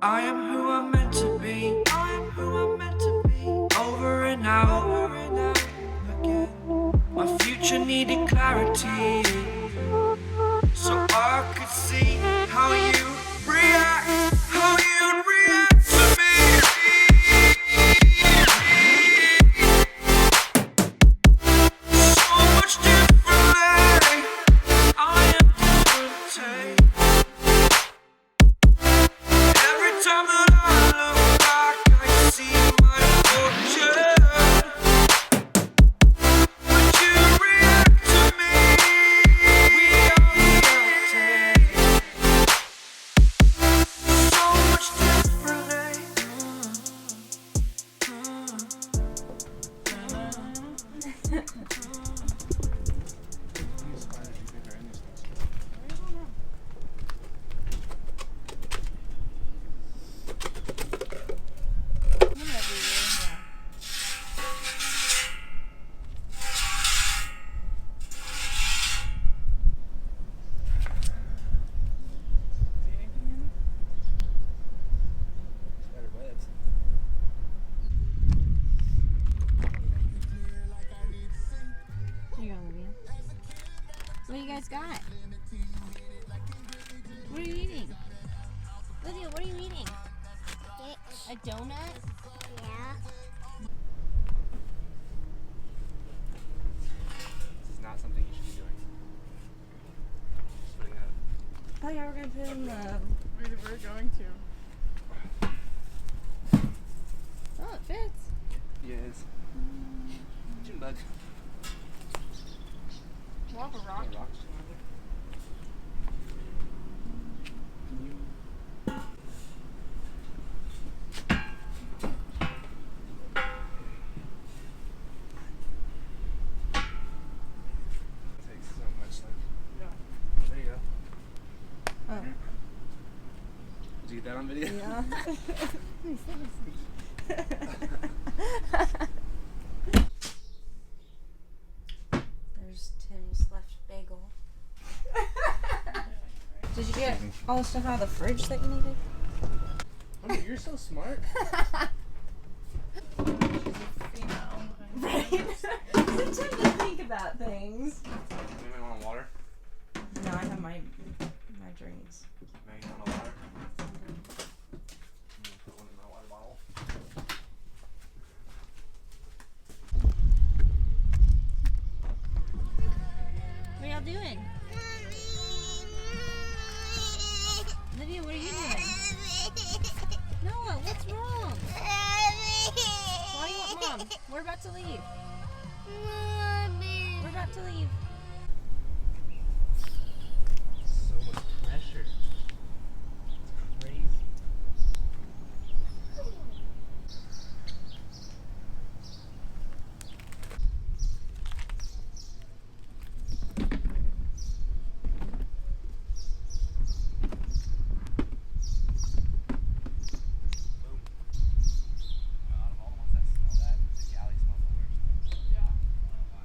I am who I'm meant to be. I am who I'm meant to be. Over and out, over and out again. My future needed clarity, so I could see how you react, how you'd react to me. So much differently. I am different. Every time that I look back, I see my fortune. Would you react to me? We are guilty. So much differently. What do you guys got? What are you eating? Lydia, what are you eating? A donut? Yeah. This is not something you should be doing. Just putting that. Oh yeah, we're gonna put in the. We're going to. Oh, it fits. Yes. June bug. Lava rock. Rocks around there? It takes so much like. Yeah. Oh, there you go. Oh. Did you get that on video? Yeah. There's Tim's left bagel. Did you get all the stuff out of the fridge that you needed? Oh, you're so smart. Right? It's time to think about things. Anybody want water? No, I have my drinks. Maybe you want a water? I'm gonna put one in my water bottle. What are y'all doing? Lydia, what are you doing? Noah, what's wrong? Why do you want mom? We're about to leave. We're about to leave. So much pressure. It's crazy. Boom. Out of all the ones that smell bad, the galley smells the worst. Yeah. I don't know why.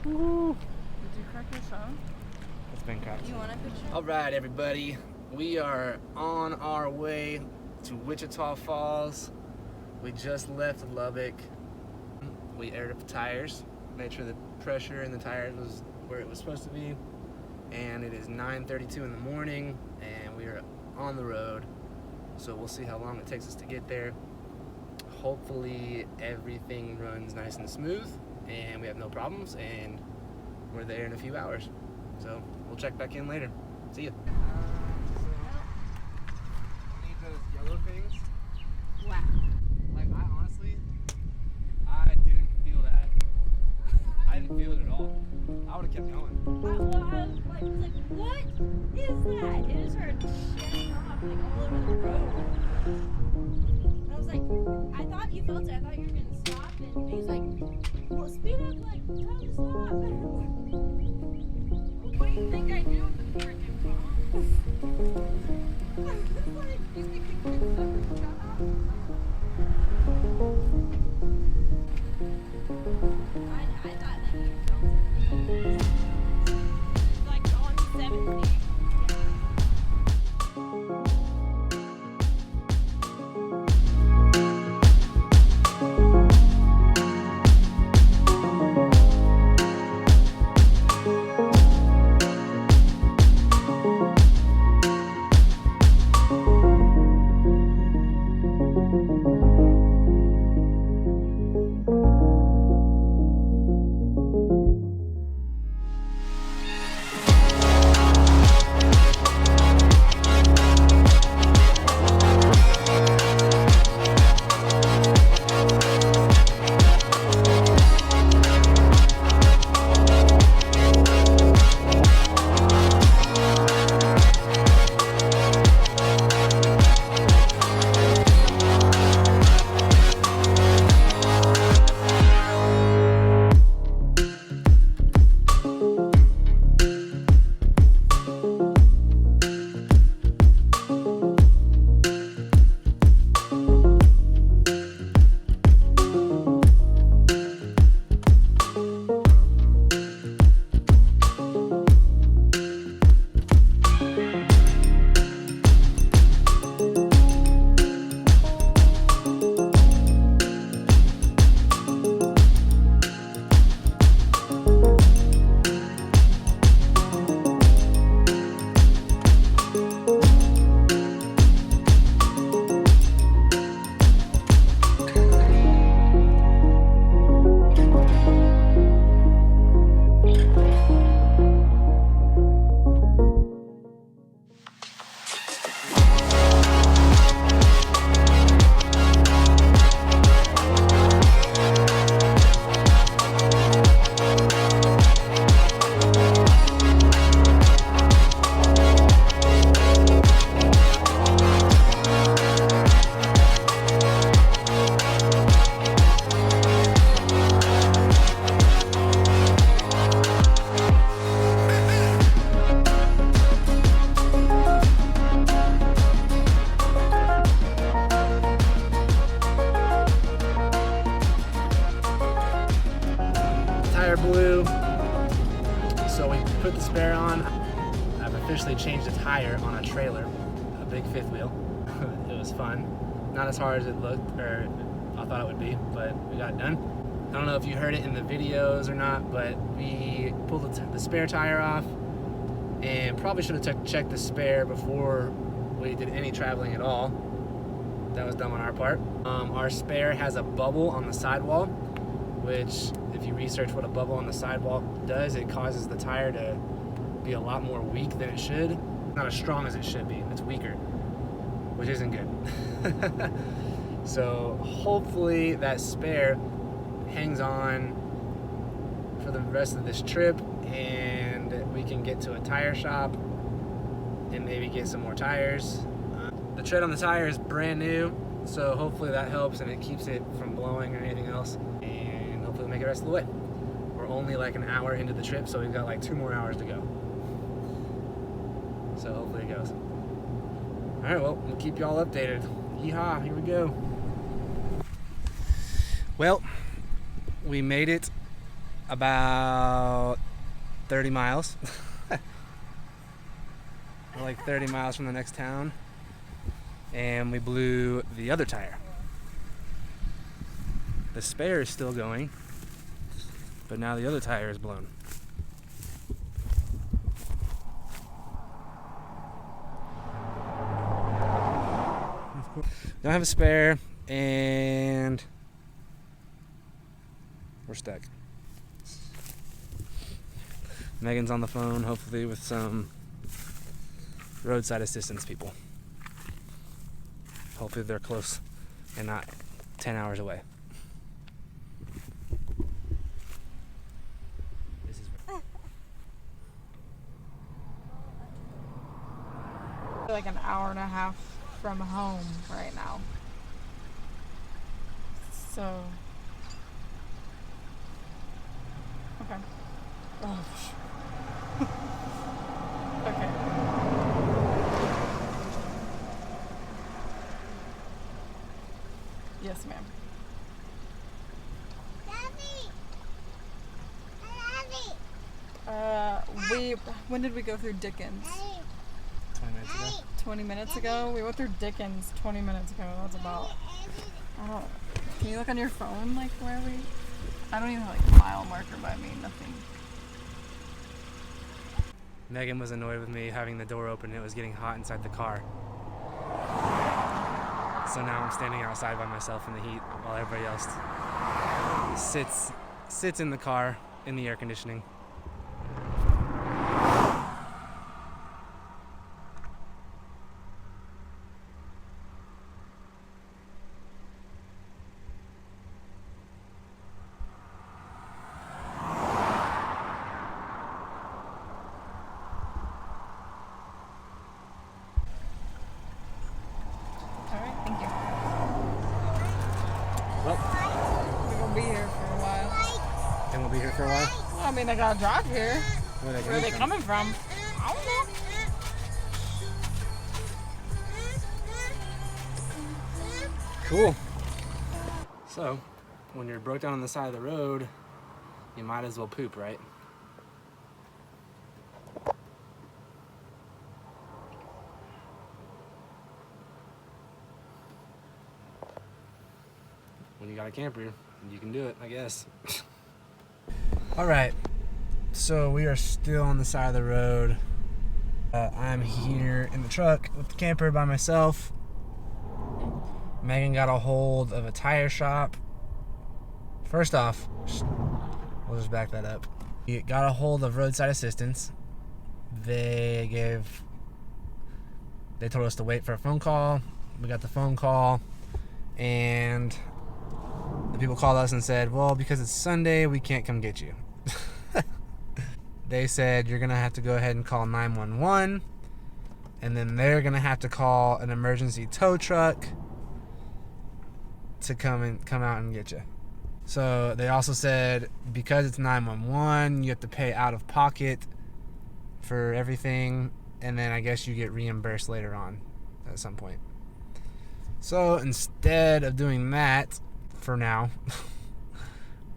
Woo! Did you crack your shell? It's been cracked. You want a picture? All right, everybody. We are on our way to Wichita Falls. We just left Lubbock. We aired up the tires, made sure the pressure in the tires was where it was supposed to be. And it is 9:32 in the morning, and we are on the road. So we'll see how long it takes us to get there. Hopefully everything runs nice and smooth, and we have no problems, and we're there in a few hours. So we'll check back in later. See ya. Need those yellow things. Wow. Like, I didn't feel that. I didn't feel it at all. I would have kept going. Well, I was like, what is that? It just started shedding off like all over the road. I was like, I thought you felt it. I thought you were gonna stop, and he was like, well, speed up, like, tell him to stop. What do you think I do with the freaking phone? I was like, you think you can stop? I thought that you felt it. It's like on 70. Blew, so we put the spare on. I've officially changed a tire on a trailer, a big fifth wheel. It was fun. Not as hard as it looked, or I thought it would be, but we got it done. I don't know if you heard it in the videos or not, but we pulled the spare tire off, and probably should have checked the spare before we did any traveling at all. That was dumb on our part. Our spare has a bubble on the sidewall, which, if you research what a bubble on the sidewall does, it causes the tire to be a lot more weak than it should. Not as strong as it should be. It's weaker, which isn't good. So hopefully that spare hangs on for the rest of this trip, and we can get to a tire shop and maybe get some more tires. The tread on the tire is brand new, so hopefully that helps and it keeps it from blowing or anything else. Hopefully we'll make it the rest of the way. We're only like an hour into the trip, so we've got like 2 more hours to go. So hopefully it goes. All right, well, we'll keep y'all updated. Yeehaw, here we go. Well, we made it about 30 miles. We're like 30 miles from the next town, and we blew the other tire. The spare is still going, but now the other tire is blown. Don't have a spare, and we're stuck. Megan's on the phone, hopefully with some roadside assistance people. Hopefully they're close and not 10 hours away. This is Like an hour and a half from home right now. So. Okay. Oh, okay. Yes, ma'am. When did we go through Dickens? 20 minutes ago. 20 minutes ago? We went through Dickens 20 minutes ago. That's about, I don't, can you look on your phone, like, where we, I don't even have, like, a mile marker by me, nothing. Megan was annoyed with me having the door open. It was getting hot inside the car. So now I'm standing outside by myself in the heat while everybody else sits in the car in the air conditioning. Alright, thank you. Well, We're gonna be here for a while. and we'll be here for a while. Well, I mean, I gotta drive here. Where Where are they coming from? I don't know. Cool. So, when you're broke down on the side of the road, you might as well poop, right? When you got a camper, you can do it, I guess. All right. So we are still on the side of the road. I'm here in the truck with the camper by myself. Megan got a hold of a tire shop. First off, we'll just back that up. We got a hold of roadside assistance. They told us to wait for a phone call. We got the phone call, and the people called us and said, well, because it's Sunday, we can't come get you. They said you're gonna have to go ahead and call 911, and then they're gonna have to call an emergency tow truck to come out and get you. So they also said because it's 911, you have to pay out of pocket for everything, and then I guess you get reimbursed later on at some point. So instead of doing that, for now,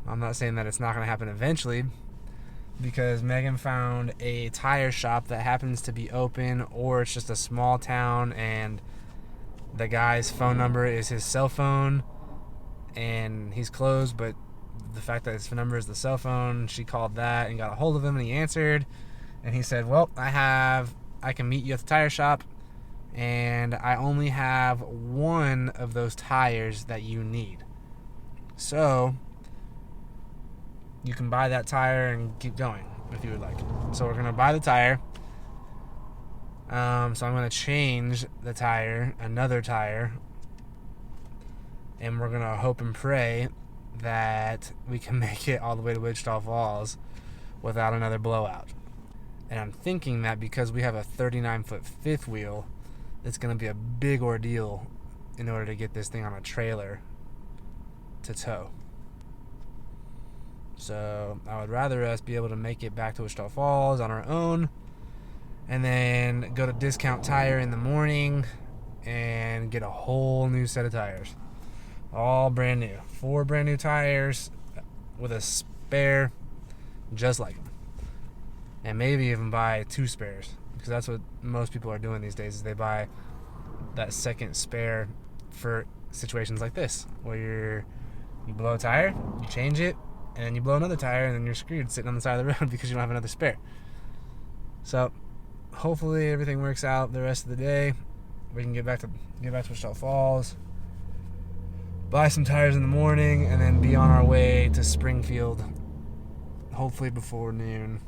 I'm not saying that it's not going to happen eventually, because Megan found a tire shop that happens to be open, or it's just a small town and the guy's phone number is his cell phone and he's closed, but the fact that his phone number is the cell phone, she called that and got a hold of him, and he answered, and he said, well, I can meet you at the tire shop, and I only have one of those tires that you need. So you can buy that tire and keep going if you would like. So we're gonna buy the tire. So I'm gonna change the tire, another tire, and we're gonna hope and pray that we can make it all the way to Wichita Falls without another blowout. And I'm thinking that because we have a 39-foot fifth wheel, it's gonna be a big ordeal in order to get this thing on a trailer to tow. So I would rather us be able to make it back to Wichita Falls on our own, and then go to Discount Tire in the morning and get a whole new set of tires. All brand new. 4 brand new tires with a spare just like them. And maybe even buy 2 spares, because that's what most people are doing these days, is they buy that second spare for situations like this, where you blow a tire, you change it, and then you blow another tire, and then you're screwed sitting on the side of the road because you don't have another spare. So hopefully everything works out the rest of the day. We can get back to Wichita Falls, buy some tires in the morning, and then be on our way to Springfield, hopefully before noon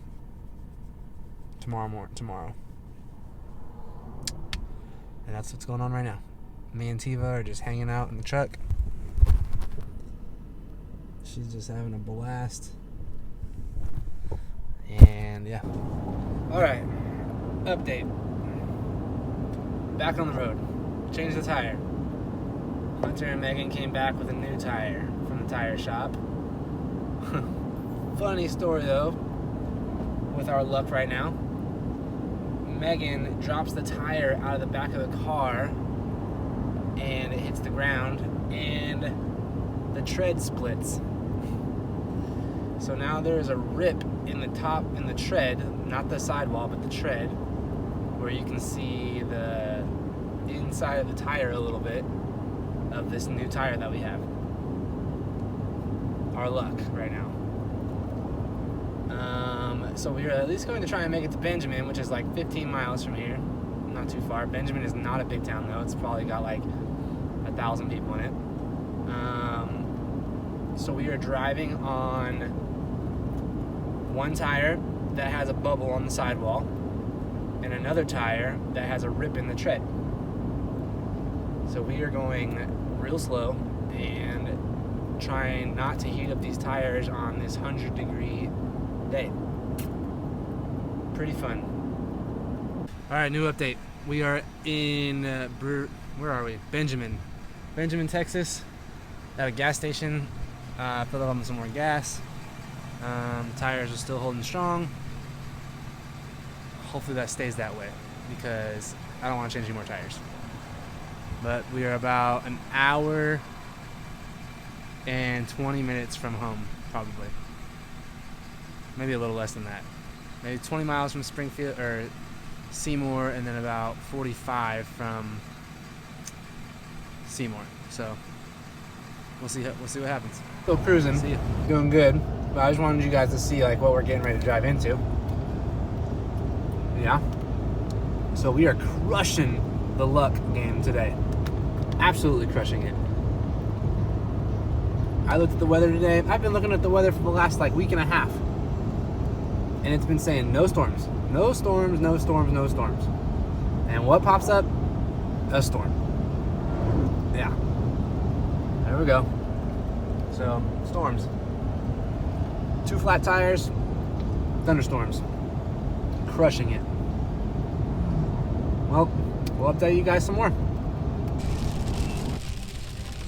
tomorrow. And that's what's going on right now. Me and Tiva are just hanging out in the truck. She's just having a blast. And yeah. Alright. Update. Back on the road. Changed the tire. Hunter and Megan came back with a new tire from the tire shop. Funny story though, with our luck right now. Megan drops the tire out of the back of the car and it hits the ground and the tread splits. So now there is a rip in the top, in the tread, not the sidewall, but the tread, where you can see the inside of the tire a little bit of this new tire that we have. Our luck right now. So we are at least going to try and make it to Benjamin, which is like 15 miles from here. Not too far. Benjamin is not a big town though. It's probably got like 1,000 people in it. So we are driving on one tire that has a bubble on the sidewall and another tire that has a rip in the tread. So we are going real slow and trying not to heat up these tires on this 100-degree day. Pretty fun. All right, new update. We are in where are we? Benjamin, Texas. At a gas station. Filled up on some more gas. Tires are still holding strong. Hopefully that stays that way, because I don't want to change any more tires. But we are about an hour and 20 minutes from home, probably. Maybe a little less than that. Maybe 20 miles from Springfield or Seymour, and then about 45 from Seymour. So we'll see what happens. Still cruising, doing good. But I just wanted you guys to see like what we're getting ready to drive into. Yeah. So we are crushing the luck game today. Absolutely crushing it. I looked at the weather today. I've been looking at the weather for the last like week and a half. And it's been saying no storms. No storms, no storms, no storms. And what pops up? A storm. Yeah. There we go. So, storms. 2 flat tires, thunderstorms. Crushing it. Well, we'll update you guys some more.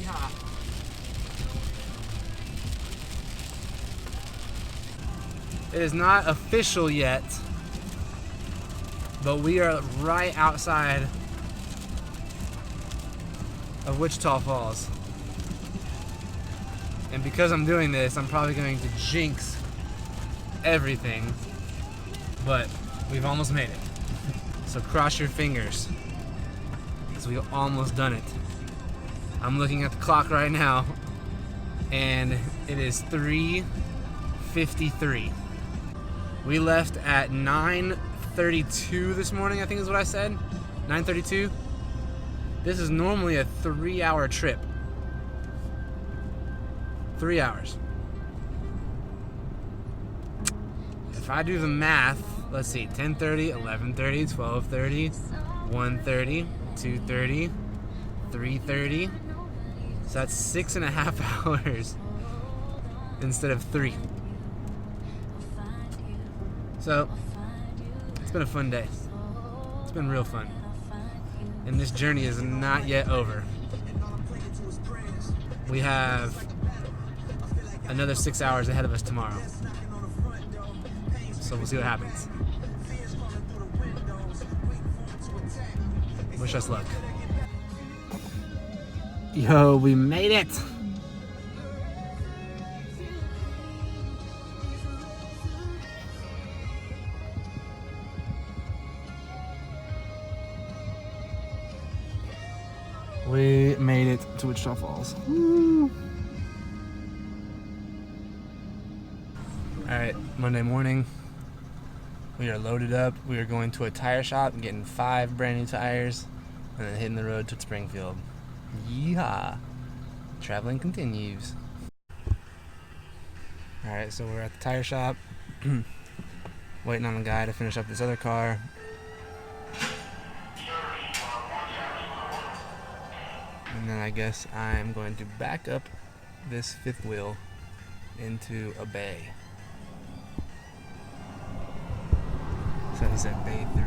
Yeah. It is not official yet, but we are right outside of Wichita Falls. And because I'm doing this, I'm probably going to jinx everything, but we've almost made it. So cross your fingers, because we've almost done it. I'm looking at the clock right now, and it is 3:53. We left at 9:32 this morning, I think is what I said. 9:32. This is normally a 3-hour trip. 3 hours. If I do the math, let's see, 10:30, 11:30, 12:30, 1:30, 2:30, 3:30. So that's 6.5 hours instead of 3. So it's been a fun day. It's been real fun. And this journey is not yet over. We have another 6 hours ahead of us tomorrow. So we'll see what happens. Wish us luck. Yo, we made it! We made it to Wichita Falls. Woo. Alright, Monday morning. We are loaded up. We are going to a tire shop and getting 5 brand new tires and then hitting the road to Springfield. Yeehaw! Traveling continues. Alright, so we're at the tire shop waiting on the guy to finish up this other car. And then I guess I'm going to back up this fifth wheel into a bay. So he said bay 3.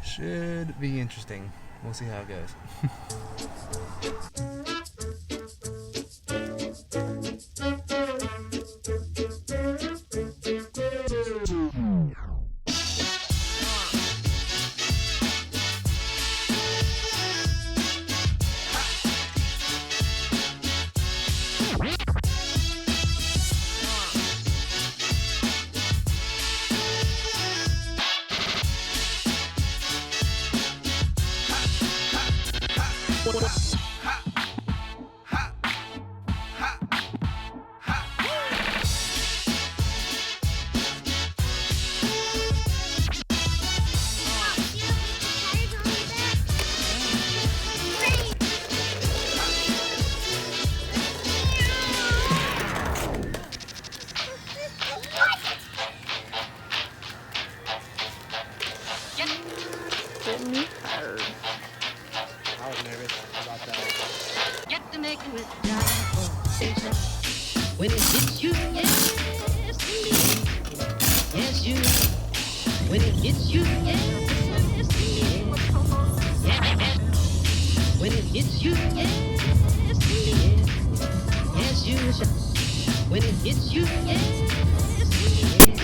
Should be interesting. We'll see how it goes. I was nervous about that. Get to making it down when it hits you, yes, indeed. Yes, you. When it hits you, yes, indeed. Yeah. When it hits you, yes, indeed. Yes, you. When it hits you, yes, indeed.